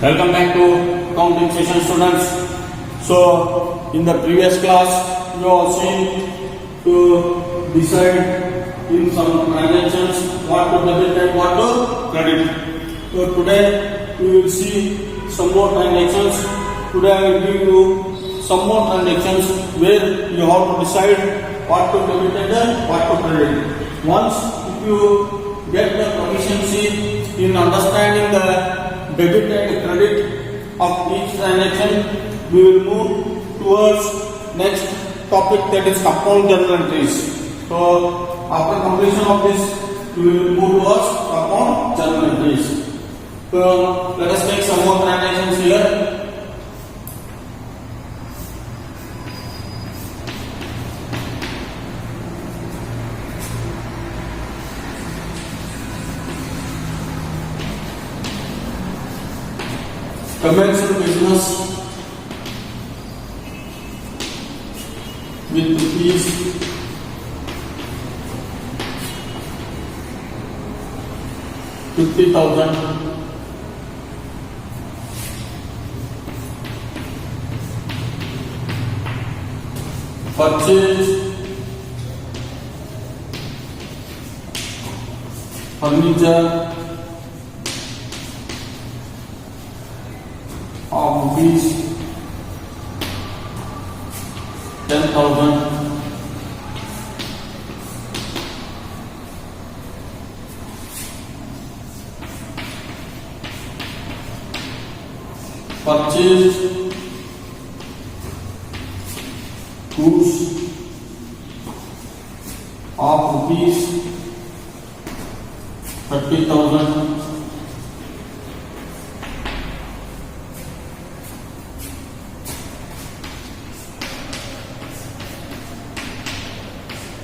Welcome back to counting session, students. So in the previous class you have seen to decide in some transactions what to debit and what to credit. So today we will see some more transactions. Today I will give you some more transactions where you have to decide what to debit and what to credit. Once if you get the proficiency in understanding the debit and credit of each transaction, we will move towards next topic, that is compound journal entries. So after completion of this, we will move towards compound journal entries. So let us take some more transactions here. Commenced business with rupees 50,000. Purchase furniture of rupees 10,000. Purchased goods of rupees 30,000.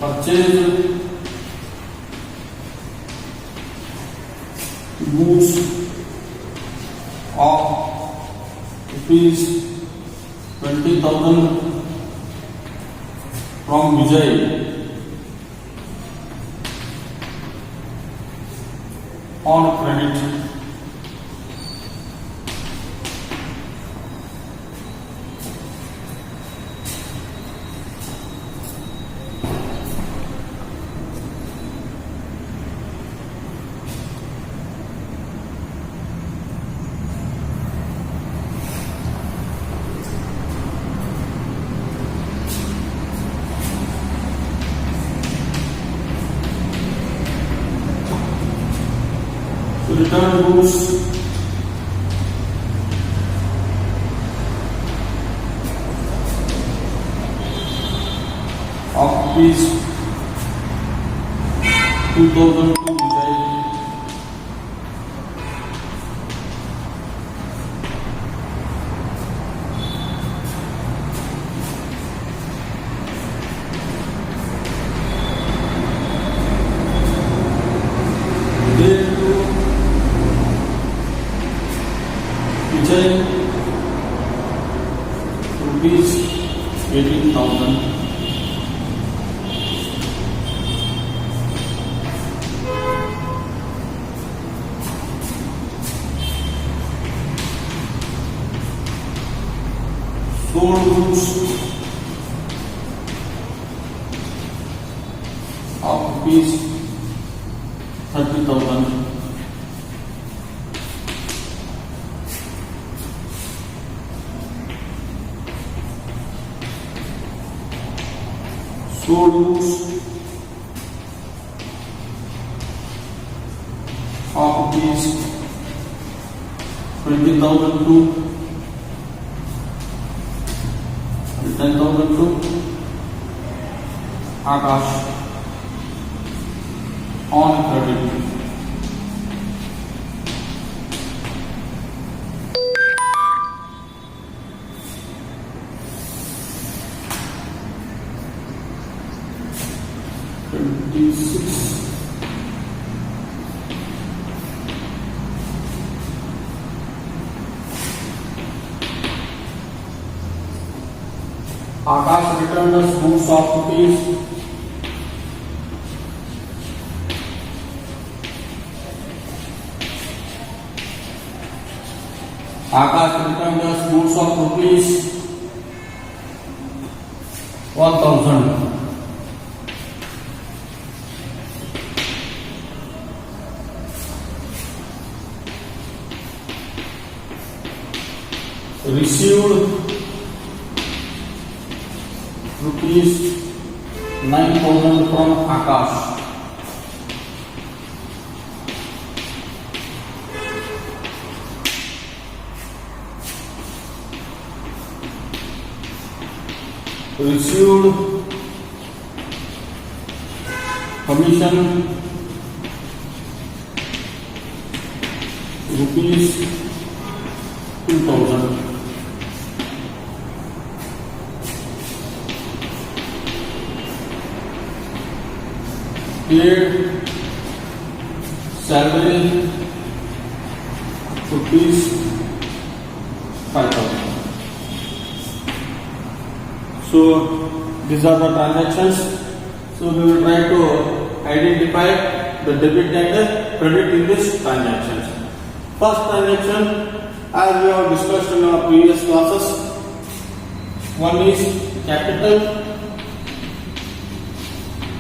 Purchased goods of rupees 20,000 from Vijay on credit. Return goods of rupees 2,000 to Vijay. Rupees 18,000. Sold goods of rupees 30,000. Sold goods of rupees 20,000 to 10,000 to Akash on credit. Akash returned us goods of rupees 5,000 Akash returned us goods of rupees 1000. Received rupees 9000 from Akash. Received commission rupees 2000. Paid salary rupees 5000. So these are the transactions. So we will try to identify the debit and the credit in this transactions. First transaction, as we have discussed in our previous classes, one is capital,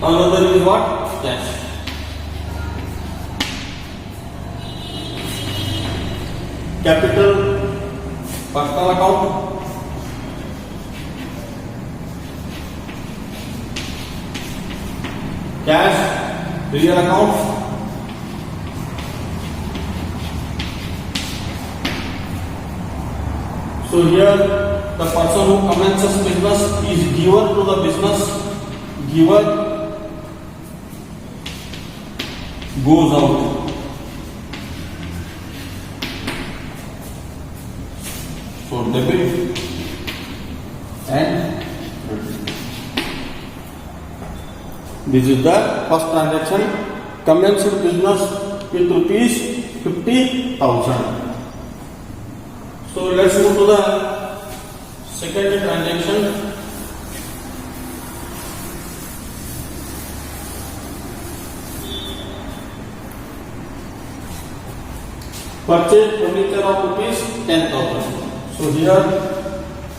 another is what? Cash. Capital, personal account. Cash, real account. So here the person who commences business is given to the business, given goes out. So debit and credit. This is the first transaction. Commenced business with rupees 50,000. So let's move to the second transaction. Purchase furniture of rupees 10,000. So here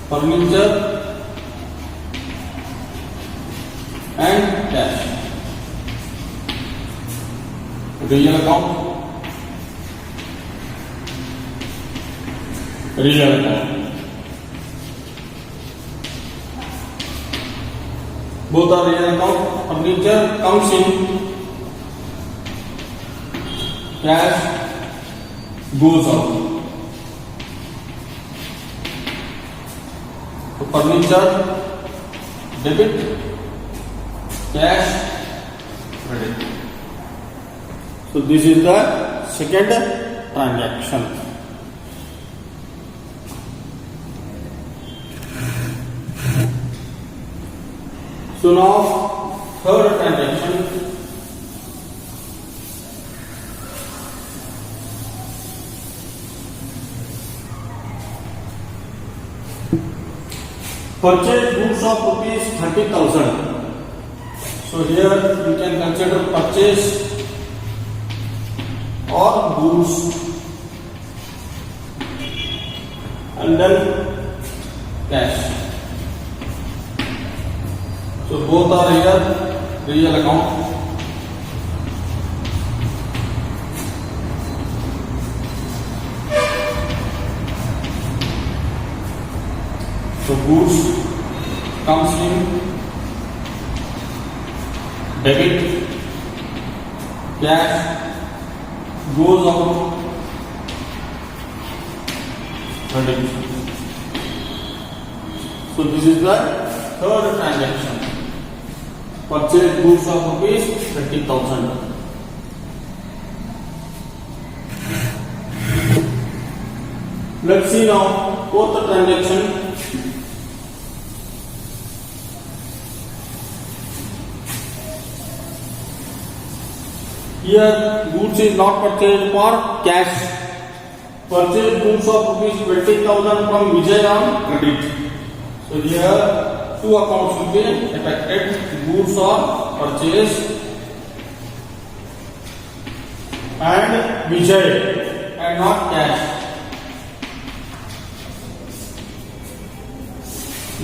furniture and cash. Real account. Real account. Both are real account. Furniture comes in. Cash goes out. So furniture, debit, cash, credit. So this is the second transaction. So now third transaction. Purchase goods of rupees 30,000. So here you can consider purchase or goods and then cash. So both are here real account. So goods comes in, debit, cash goes out, credit. So this is the third transaction. Purchase goods of rupees 30,000. Let's see now fourth transaction. Here goods is not purchased for cash. Purchase goods of rupees 20,000 from Vijay on credit. So here two accounts will be affected. Goods are purchased and Vijay and not cash.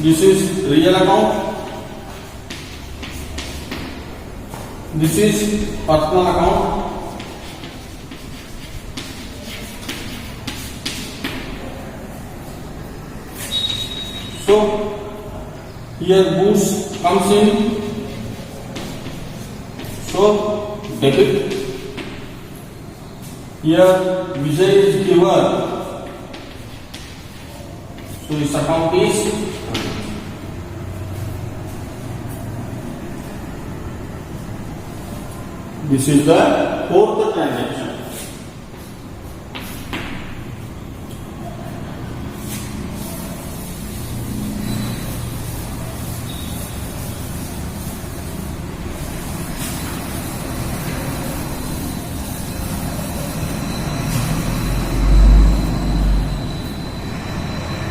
This is real account. This is personal account. So here goods comes in. So debit. Here Vijay is giver. So his account is this is the fourth transaction.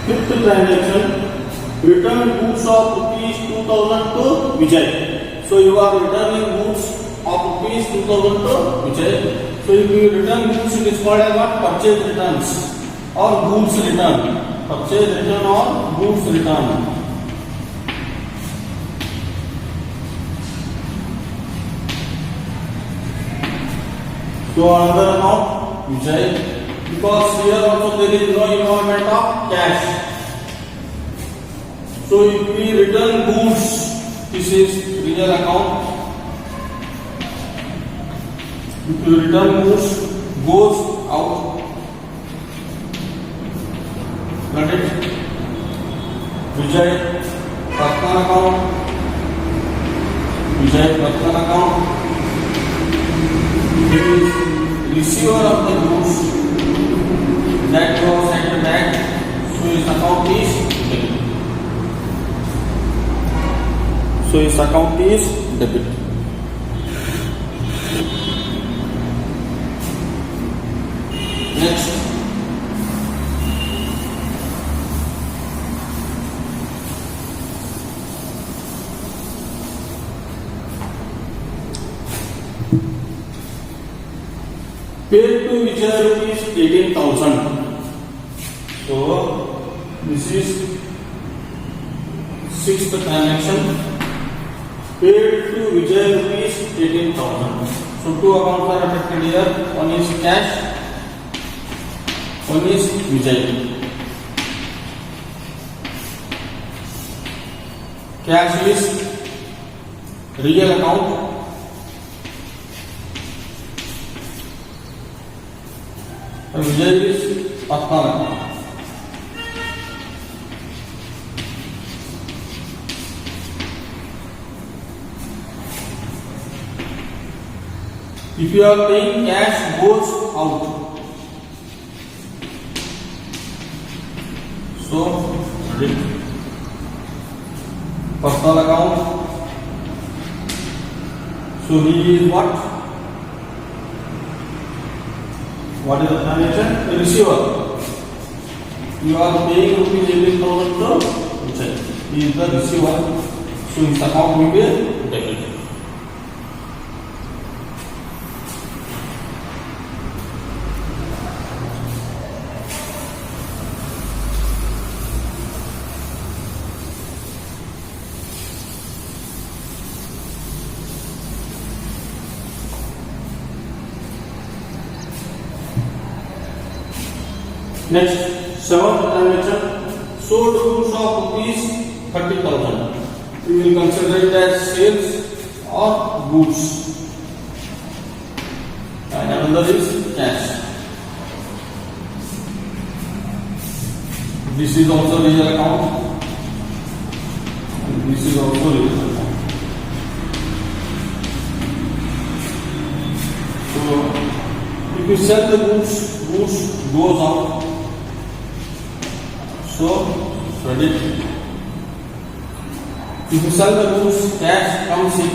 Fifth transaction, return goods of rupees 2000 to Vijay. So you are returning goods of rupees 2000 to Vijay. So if you return goods, it is called as what? Purchase returns or goods return. Purchase return or goods return. So another amount Vijay. Because here also there is no involvement of cash. So if we return goods, this is real account. If you return goods, goes out. Credit. Vijay, personal account. Vijay, personal account. He is receiver of the goods. That goes at the back, so his account is debit. So his account is debit. Next, paid to Vijay rupees 18,000. So this is sixth transaction. Paid to Vijay rupees 18,000. So two accounts are affected here. One is cash, one is Vijay. Cash is real account. And Vijay is personal account. If you are paying cash, goes out. So, personal account. So he is what? What is the transaction? The receiver. You are paying rupees 18,000 to Vijay. He is the receiver. So his account will be debit. Next, seventh transaction, sold goods of rupees 30,000. We will consider it as sales or goods. And another is cash. This is also real account. And this is also real account. So, if you sell the goods, goods goes out. So, credit. If you sell the goods, cash comes in.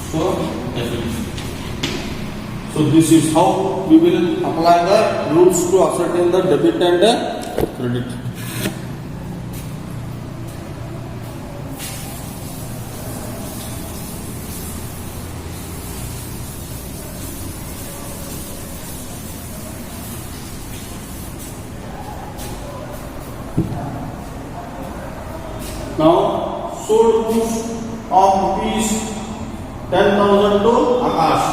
So, debit. So, this is how we will apply the rules to ascertain the debit and the credit. Now sold goods of rupees 10,000 to Akash.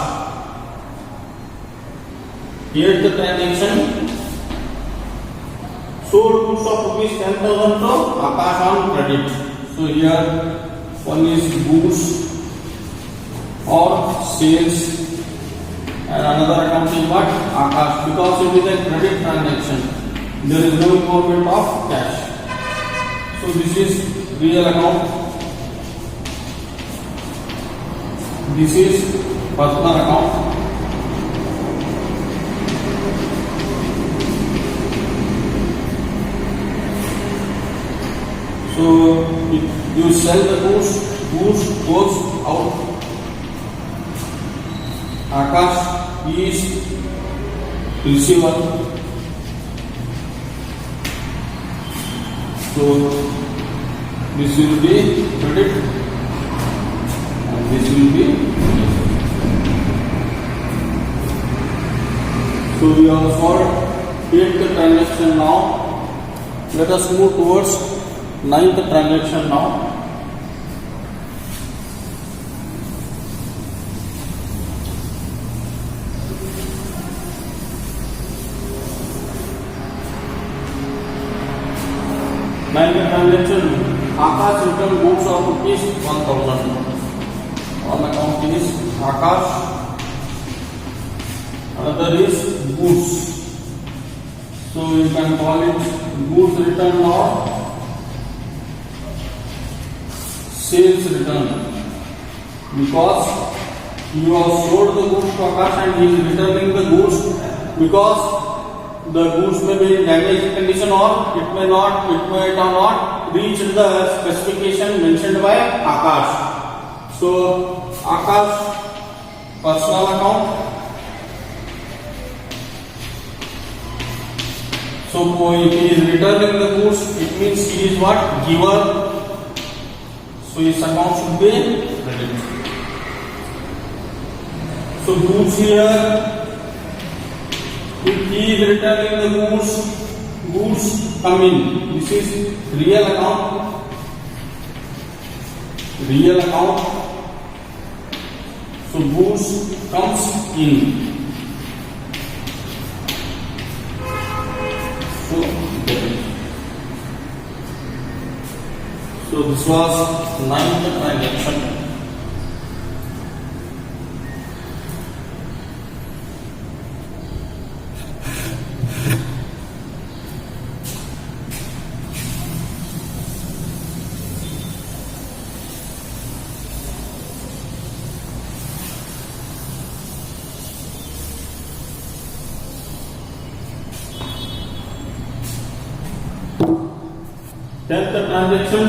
Here the transaction. Sold goods of rupees 10,000 to Akash on credit. So here one is goods or sales and another account is what? Akash, because it is a credit transaction. There is no involvement of cash. So this is real account. This is personal account. So you sell the goods goes out. Akash is receiver. So this will be credit and this will be debit. So we have solved 8th transaction now. Let us move towards 9th transaction now. Ninth transaction, Akash returned goods of rupees 1,000. On account is Akash. Another is goods. So you can call it goods return or sales return, because you have sold the goods to Akash and he is returning the goods, because the goods may be in damaged condition or it may not reach the specification mentioned by Akash. So Akash personal account. So if he is returning the goods, it means he is what? Giver. So his account should be credit. So goods here, if he is returning the goods come in. This is real account. So goods comes in. So debit. So this was 9th transaction. Tenth transaction,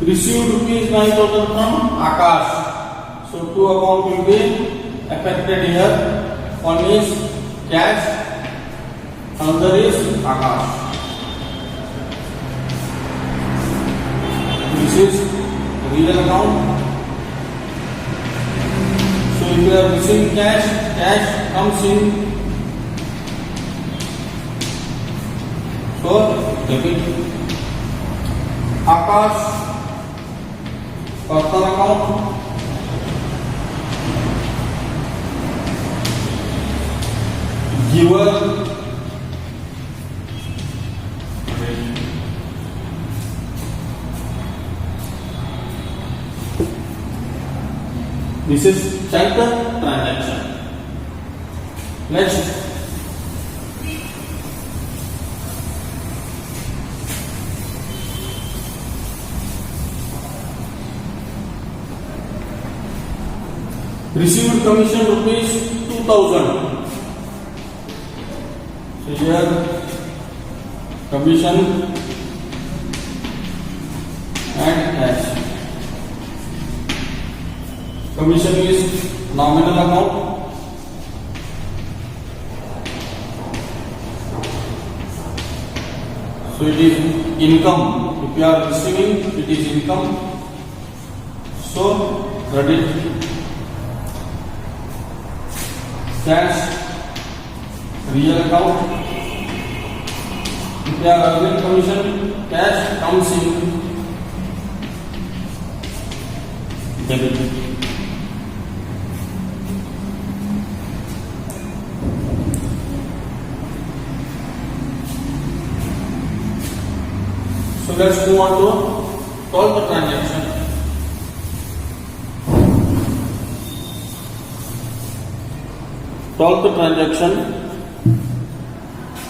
received rupees 9,000 from Akash. So two accounts will be affected here. One is cash, another is Akash. This is real account. So if you are receiving cash comes in. So debit. Akash personal account. Giver this is 10th transaction. Next, received commission rupees 2,000. So here commission and cash. Commission is nominal account. So it is income. If you are receiving, it is income. So credit. Cash, real account. If you are earning commission, cash comes in. debit. So let's move on to 12th transaction.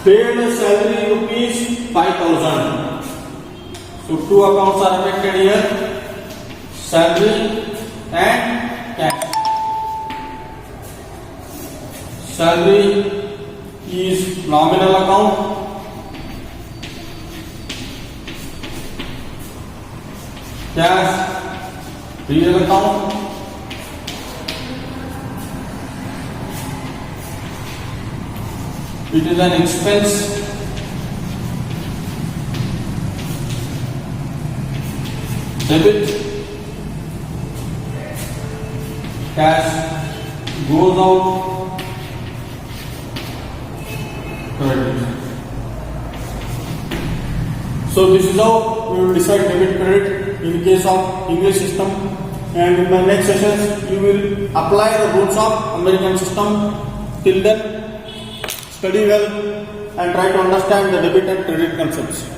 Paid salary rupees 5,000. So two accounts are affected here: salary and cash. Salary is nominal account. Cash, real account. It is an expense. Debit. Cash goes out. Credit. So this is how we will decide debit credit in case of English system, and in my next sessions you will apply the rules of American system. Till then, study well and try to understand the debit and credit concepts.